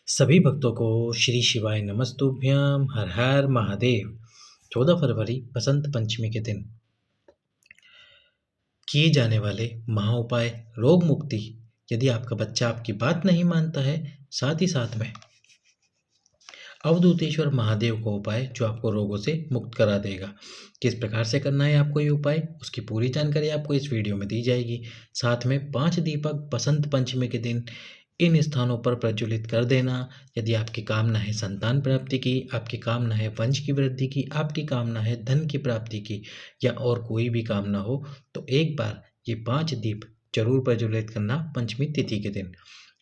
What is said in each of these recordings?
सभी भक्तों को श्री शिवाय नमस्तुभ्यं। हर हर महादेव। 14 फरवरी बसंत पंचमी के दिन किए जाने वाले महाउपाय रोग मुक्ति। यदि आपका बच्चा आपकी बात नहीं मानता है, साथ ही साथ में अवधूतेश्वर महादेव का उपाय जो आपको रोगों से मुक्त करा देगा। किस प्रकार से करना है आपको ये उपाय, उसकी पूरी जानकारी आपको इस वीडियो में दी जाएगी। साथ में 5 दीपक बसंत पंचमी के दिन इन स्थानों पर प्रज्वलित कर देना। यदि आपकी कामना है संतान प्राप्ति की, आपकी कामना है वंश की वृद्धि की, आपकी कामना है धन की प्राप्ति की, या और कोई भी कामना हो, तो एक बार ये 5 दीप जरूर प्रज्वलित करना पंचमी तिथि के दिन।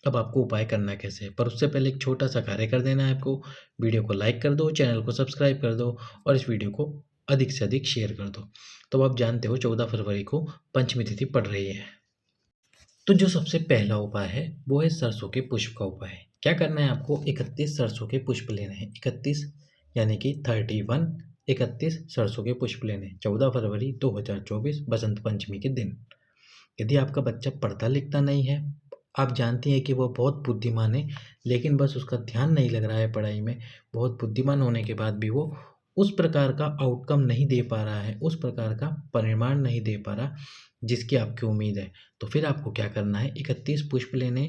अब आपको उपाय करना कैसे है, पर उससे पहले एक छोटा सा कार्य कर देना है आपको। वीडियो को लाइक कर दो, चैनल को सब्सक्राइब कर दो और इस वीडियो को अधिक से अधिक शेयर कर दो। तो आप जानते हो 14 फरवरी को पंचमी तिथि पड़ रही है। तो जो सबसे पहला उपाय है वो है सरसों के पुष्प का उपाय। क्या करना है आपको, 31 सरसों के पुष्प लेने हैं। 31 यानी कि 31, 31 सरसों के पुष्प लेने हैं 14 फरवरी 2024 बसंत पंचमी के दिन। यदि आपका बच्चा पढ़ता लिखता नहीं है, आप जानती हैं कि वो बहुत बुद्धिमान है, लेकिन बस उसका ध्यान नहीं लग रहा है पढ़ाई में, बहुत बुद्धिमान होने के बाद भी वो उस प्रकार का आउटकम नहीं दे पा रहा है, उस प्रकार का परिणाम नहीं दे पा रहा जिसकी आपकी उम्मीद है, तो फिर आपको क्या करना है, 31 पुष्प लेने।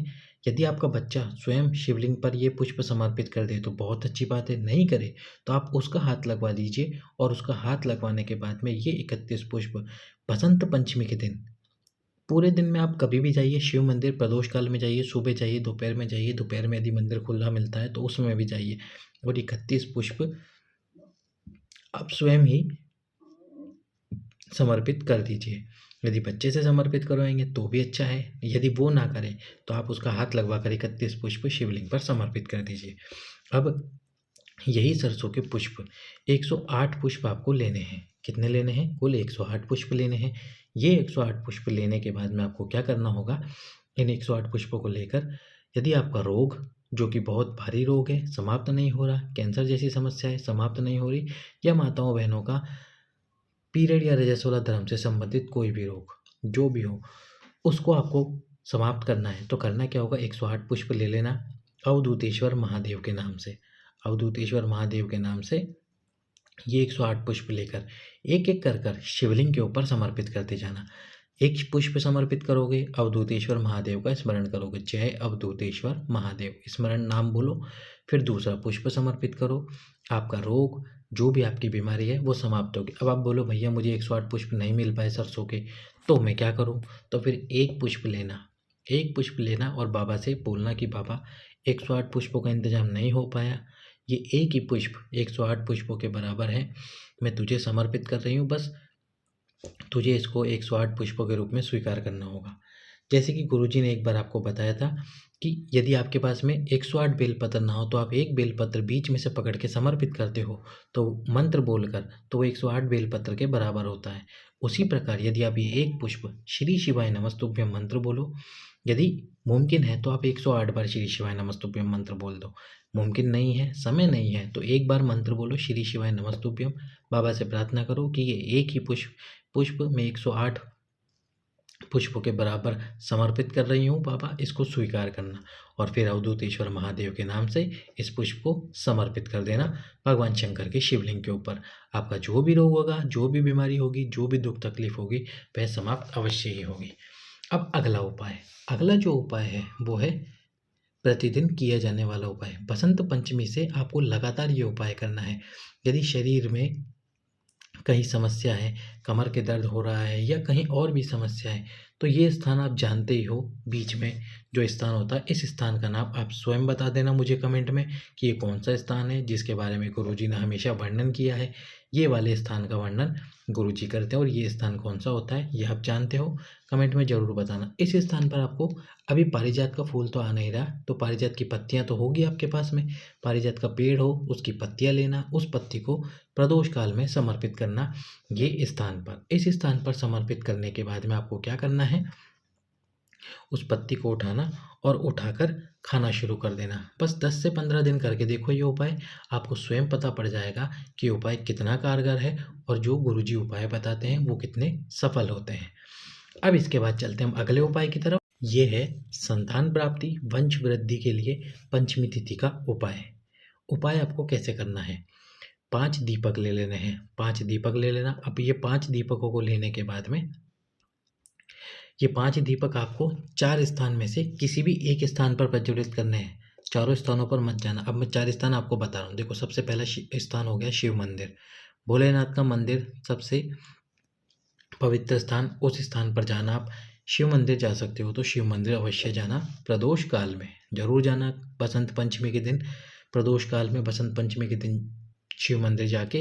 यदि आपका बच्चा स्वयं शिवलिंग पर ये पुष्प समर्पित कर दे तो बहुत अच्छी बात है, नहीं करे तो आप उसका हाथ लगवा दीजिए। और उसका हाथ लगवाने के बाद में ये 31 पुष्प बसंत पंचमी के दिन पूरे दिन में आप कभी भी जाइए शिव मंदिर, प्रदोष काल में जाइए, सुबह जाइए, दोपहर में जाइए, दोपहर में यदि मंदिर खुला मिलता है तो उसमें भी जाइए और 31 पुष्प आप स्वयं ही समर्पित कर दीजिए। यदि बच्चे से समर्पित करवाएंगे तो भी अच्छा है, यदि वो ना करे तो आप उसका हाथ लगवा कर 31 पुष्प शिवलिंग पर समर्पित कर दीजिए। अब यही सरसों के पुष्प 108 पुष्प आपको लेने हैं। कितने लेने हैं? कुल 108 पुष्प लेने हैं। ये 108 पुष्प लेने के बाद में आपको क्या करना होगा, इन 108 पुष्पों को लेकर यदि आपका रोग जो कि बहुत भारी रोग है, समाप्त नहीं हो रहा, कैंसर जैसी समस्या है समाप्त नहीं हो रही, या माताओं बहनों का पीरियड या रजस्वला धर्म से संबंधित कोई भी रोग जो भी हो, उसको आपको समाप्त करना है, तो करना क्या होगा, 108 पुष्प ले लेना अवधूतेश्वर महादेव के नाम से। अवधूतेश्वर महादेव के नाम से ये 108 पुष्प लेकर एक एक कर कर शिवलिंग के ऊपर समर्पित करते जाना। एक पुष्प समर्पित करोगे, अवधूतेश्वर महादेव का स्मरण करोगे, जय अवधूतेश्वर महादेव स्मरण नाम बोलो। फिर दूसरा पुष्प समर्पित करो, आपका रोग जो भी आपकी बीमारी है वो समाप्त होगी। अब आप बोलो भैया मुझे 108 पुष्प नहीं मिल पाए सरसों के, तो मैं क्या करूं? तो फिर एक पुष्प लेना, एक पुष्प लेना और बाबा से बोलना कि बाबा 108 पुष्पों का इंतजाम नहीं हो पाया, ये एक ही पुष्प 108 पुष्पों के बराबर है, मैं तुझे समर्पित कर रही हूँ, बस तुझे इसको 108 पुष्पों के रूप में स्वीकार करना होगा। जैसे कि गुरुजी ने एक बार आपको बताया था कि यदि आपके पास में 108 बेलपत्र ना हो तो आप एक बेलपत्र बीच में से पकड़ के समर्पित करते हो तो मंत्र बोलकर, तो वो 108 बेलपत्र के बराबर होता है। उसी प्रकार यदि आप ये एक पुष्प श्री शिवाय नमस्तुभ्यम मंत्र बोलो, यदि मुमकिन है तो आप 108 बार श्री शिवाय नमस्तुभ्यम मंत्र बोल दो। मुमकिन नहीं है, समय नहीं है, तो एक बार मंत्र बोलो श्री शिवाय नमस्तुभ्यम। बाबा से प्रार्थना करो कि ये एक ही पुष्प पुष्प में 108 पुष्पों के बराबर समर्पित कर रही हूँ बाबा, इसको स्वीकार करना। और फिर अवधूतेश्वर महादेव के नाम से इस पुष्प को समर्पित कर देना भगवान शंकर के शिवलिंग के ऊपर। आपका जो भी रोग होगा, जो भी बीमारी होगी, जो भी दुख तकलीफ होगी, वह समाप्त अवश्य ही होगी। अब अगला उपाय, अगला जो उपाय है वो है प्रतिदिन किया जाने वाला उपाय। बसंत पंचमी से आपको लगातार ये उपाय करना है। यदि शरीर में कहीं समस्या है, कमर के दर्द हो रहा है या कहीं और भी समस्या है, तो ये स्थान आप जानते ही हो, बीच में जो स्थान होता है, इस स्थान का नाम आप स्वयं बता देना मुझे कमेंट में कि ये कौन सा स्थान है जिसके बारे में गुरुजी ने हमेशा वर्णन किया है। ये वाले स्थान का वर्णन गुरुजी करते हैं और ये स्थान कौन सा होता है ये आप जानते हो, कमेंट में ज़रूर बताना। इस स्थान पर आपको अभी पारिजात का फूल तो आ नहीं रहा, तो पारिजात की पत्तियाँ तो होगी आपके पास में, पारिजात का पेड़ हो उसकी पत्तियाँ लेना, उस पत्ती को प्रदोष काल में समर्पित करना ये स्थान पर। इस स्थान पर समर्पित करने के बाद में आपको क्या करना है, उस पत्ती को उठाना और उठाकर खाना शुरू कर देना। बस 10 से 15 दिन करके देखो ये उपाय, आपको स्वयं पता पड़ जाएगा कि उपाय कितना कारगर है और जो गुरुजी उपाय बताते हैं वो कितने सफल होते हैं। अब इसके बाद चलते हैं हम अगले उपाय की तरफ। ये है संतान प्राप्ति वंश वृद्धि के लिए पंचमी तिथि का उपाय। उपाय आपको कैसे करना है, 5 दीपक ले लेने हैं, 5 दीपक ले लेना। अब ये 5 दीपकों को लेने के बाद में ये 5 दीपक आपको 4 स्थान में से किसी भी एक स्थान पर प्रज्वलित करने हैं, चारों स्थानों पर मत जाना। अब मैं 4 स्थान आपको बता रहा हूँ। देखो, सबसे पहला स्थान हो गया शिव मंदिर, भोलेनाथ का मंदिर, सबसे पवित्र स्थान, उस स्थान पर जाना। आप शिव मंदिर जा सकते हो तो शिव मंदिर अवश्य जाना, प्रदोष काल में जरूर जाना। बसंत पंचमी के दिन, प्रदोष काल में बसंत पंचमी के दिन शिव मंदिर जाके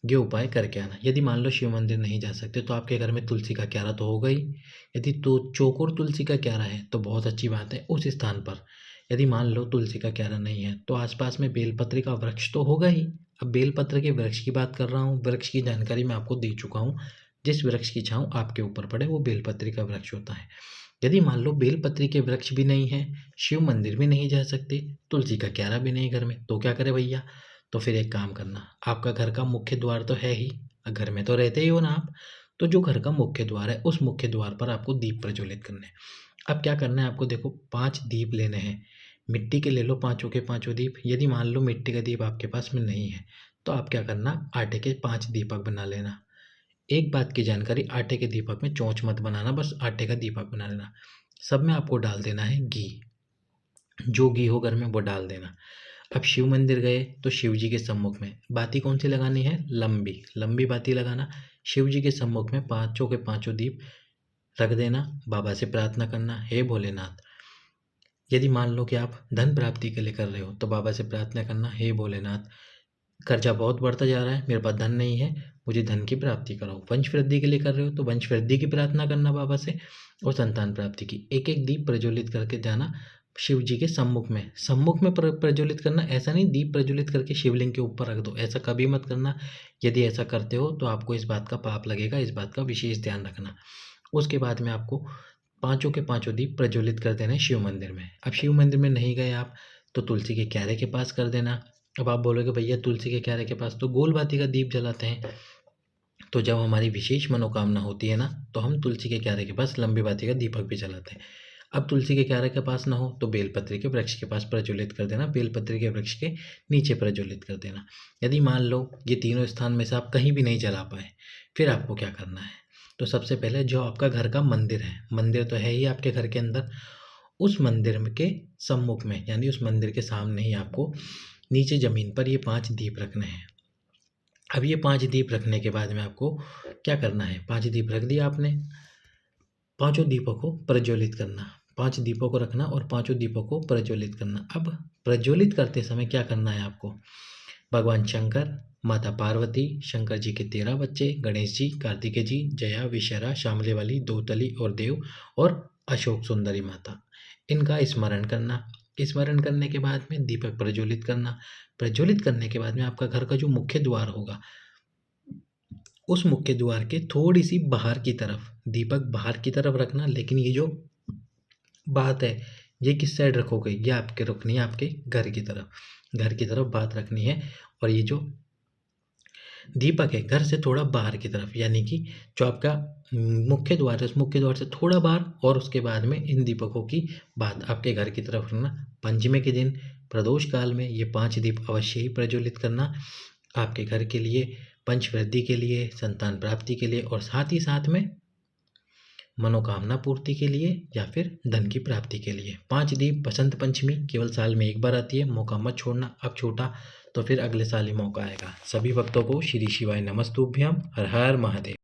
ये उपाय करके आना। यदि मान लो शिव मंदिर नहीं जा सकते तो आपके घर में तुलसी का क्यारा तो होगा ही। यदि तो चौकोर तुलसी का क्यारा है तो बहुत अच्छी बात है, उस स्थान पर। यदि मान लो तुलसी का क्यारा नहीं है तो आसपास में बेलपत्र का वृक्ष तो होगा ही। अब बेलपत्र के वृक्ष की बात कर रहा हूँ, वृक्ष की जानकारी मैं आपको दे चुका हूँ। जिस वृक्ष की छांव आपके ऊपर पड़े वो बेलपत्री का वृक्ष होता है। यदि मान लो बेलपत्री के वृक्ष भी नहीं है, शिव मंदिर भी नहीं जा सकते, तुलसी का क्यारा भी नहीं घर में, तो क्या करे भैया? तो फिर एक काम करना, आपका घर का मुख्य द्वार तो है ही, घर में तो रहते ही हो ना आप, तो जो घर का मुख्य द्वार है उस मुख्य द्वार पर आपको दीप प्रज्वलित करने हैं। अब क्या करना है आपको, देखो 5 दीप लेने हैं, मिट्टी के ले लो, पाँचों के पाँचों दीप। यदि मान लो मिट्टी का दीप आपके पास में नहीं है तो आप क्या करना, आटे के 5 दीपक बना लेना। एक बात की जानकारी, आटे के दीपक में चोंच मत बनाना, बस आटे का दीपक बना लेना। सब में आपको डाल देना है घी, जो घी हो घर में वो डाल देना। अब शिव मंदिर गए तो शिव जी के सम्मुख में बाती कौन सी लगानी है, लंबी लंबी बाती लगाना। शिव जी के सम्मुख में पाँचों के पाँचों दीप रख देना, बाबा से प्रार्थना करना, हे भोलेनाथ। यदि मान लो कि आप धन प्राप्ति के लिए कर रहे हो तो बाबा से प्रार्थना करना, हे भोलेनाथ, कर्जा बहुत बढ़ता जा रहा है, मेरे पास धन नहीं है, मुझे धन की प्राप्ति कराओ। वंश वृद्धि के लिए कर रहे हो तो वंश वृद्धि की प्रार्थना करना बाबा से, और संतान प्राप्ति की। एक एक दीप प्रज्वलित करके जाना शिव जी के सम्मुख में प्रज्वलित करना। ऐसा नहीं दीप प्रज्वलित करके शिवलिंग के ऊपर रख दो, ऐसा कभी मत करना। यदि ऐसा करते हो तो आपको इस बात का पाप लगेगा, इस बात का विशेष ध्यान रखना। उसके बाद में आपको पाँचों के पाँचों दीप प्रज्वलित कर देना है शिव मंदिर में। अब शिव मंदिर में नहीं गए आप तो तुलसी के क्यारे के पास कर देना। अब आप बोलोगे भैया तुलसी के क्यारे के पास तो गोल बाती का दीप जलाते हैं, तो जब हमारी विशेष मनोकामना होती है ना तो हम तुलसी के क्यारे के पास लंबी बाती का दीपक भी जलाते हैं। अब तुलसी के क्यारे के पास ना हो तो बेलपत्री के वृक्ष के पास प्रज्वलित कर देना, बेलपत्री के वृक्ष के नीचे प्रज्वलित कर देना। यदि मान लो ये तीनों स्थान में से आप कहीं भी नहीं जला पाए, फिर आपको क्या करना है, तो सबसे पहले जो आपका घर का मंदिर है, मंदिर तो है ही आपके घर के अंदर, उस मंदिर के सम्मुख में यानी उस मंदिर के सामने ही आपको नीचे ज़मीन पर ये 5 दीप रखने हैं। अब ये 5 दीप रखने के बाद में आपको क्या करना है, 5 दीप रख दिया आपने, पाँचों दीपों को प्रज्वलित करना। 5 दीपों को रखना और पाँचों दीपों को प्रज्वलित करना। अब प्रज्वलित करते समय क्या करना है आपको, भगवान शंकर, माता पार्वती, शंकर जी के 13 बच्चे, गणेश जी, कार्तिकेय जी, जया, विषहरा, शामले वाली, दोतली और देव, और अशोक सुंदरी माता, इनका स्मरण करना। स्मरण करने के बाद में दीपक प्रज्वलित करना। प्रज्वलित करने के बाद में आपका घर का जो मुख्य द्वार होगा, उस मुख्य द्वार के थोड़ी सी बाहर की तरफ दीपक बाहर की तरफ रखना। लेकिन ये जो बात है ये किस साइड रखोगे, ये आपके रखनी है आपके घर की तरफ बात रखनी है। और ये जो दीपक है घर से थोड़ा बाहर की तरफ, यानी कि जो आपका मुख्य द्वार है उस मुख्य द्वार से थोड़ा बाहर, और उसके बाद में इन दीपकों की बात आपके घर की तरफ रखना। पंचमी के दिन प्रदोष काल में ये 5 दीप अवश्य ही प्रज्वलित करना, आपके घर के लिए, पंचवृद्धि के लिए, संतान प्राप्ति के लिए, और साथ ही साथ में मनोकामना पूर्ति के लिए या फिर धन की प्राप्ति के लिए। 5 दीप बसंत पंचमी केवल साल में एक बार आती है, मौका मत छोड़ना। अब छोटा तो फिर अगले साल ही मौका आएगा। सभी भक्तों को श्री शिवाय नमस्तुभ्यम, हर हर महादेव।